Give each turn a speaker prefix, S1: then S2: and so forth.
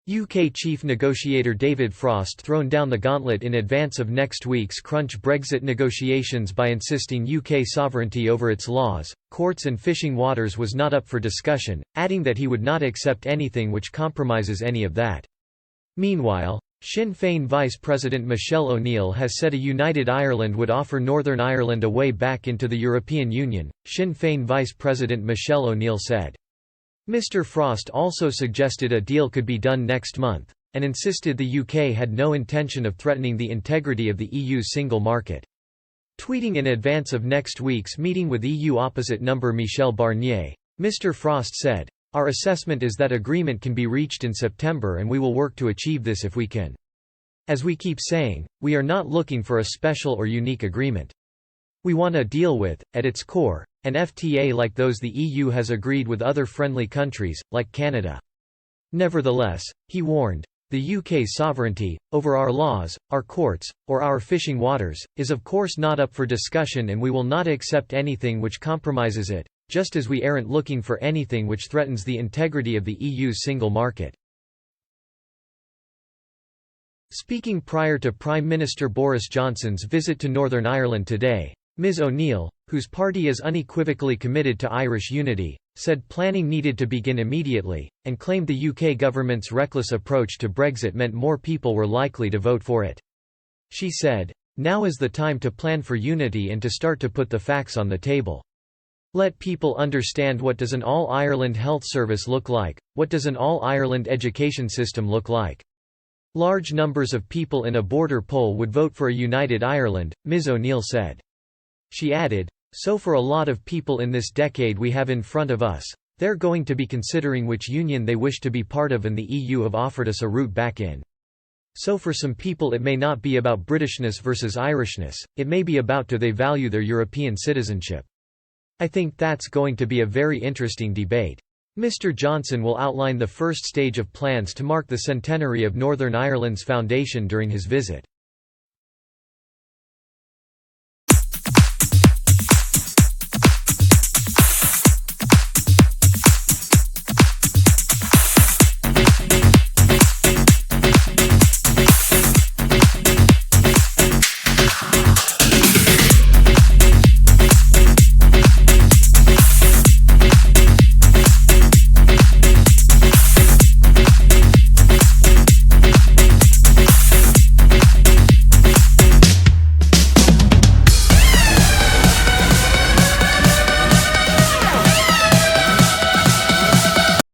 S1: UK chief negotiator David Frost thrown down the gauntlet in advance of next week's crunch Brexit negotiations by insisting UK sovereignty over its laws, courts and fishing waters was not up for discussion, adding that he would not accept anything which compromises any of that. Meanwhile, Sinn Féin Vice President Michelle O'Neill has said a united Ireland would offer Northern Ireland a way back into the European Union, Sinn Féin Vice President Michelle O'Neill said. Mr Frost also suggested a deal could be done next month, and insisted the UK had no intention of threatening the integrity of the EU's single market. Tweeting in advance of next week's meeting with EU opposite number Michel Barnier, Mr Frost said, "Our assessment is that agreement can be reached in September and we will work to achieve this if we can. As we keep saying, we are not looking for a special or unique agreement. We want to deal with, at its core, an FTA like those the EU has agreed with other friendly countries, like Canada." Nevertheless, he warned, "The UK's sovereignty, over our laws, our courts, or our fishing waters, is of course not up for discussion and we will not accept anything which compromises it, just as we aren't looking for anything which threatens the integrity of the EU's single market." Speaking prior to Prime Minister Boris Johnson's visit to Northern Ireland today, Ms O'Neill, whose party is unequivocally committed to Irish unity, said planning needed to begin immediately, and claimed the UK government's reckless approach to Brexit meant more people were likely to vote for it. She said, "Now is the time to plan for unity and to start to put the facts on the table. Let people understand what does an all-Ireland health service look like, what does an all-Ireland education system look like. Large numbers of people in a border poll would vote for a united Ireland," Ms O'Neill said. She added, "So for a lot of people in this decade we have in front of us, they're going to be considering which union they wish to be part of, and the EU have offered us a route back in. So for some people it may not be about Britishness versus Irishness, it may be about do they value their European citizenship. I think that's going to be a very interesting debate." Mr Johnson will outline the first stage of plans to mark the centenary of Northern Ireland's foundation during his visit.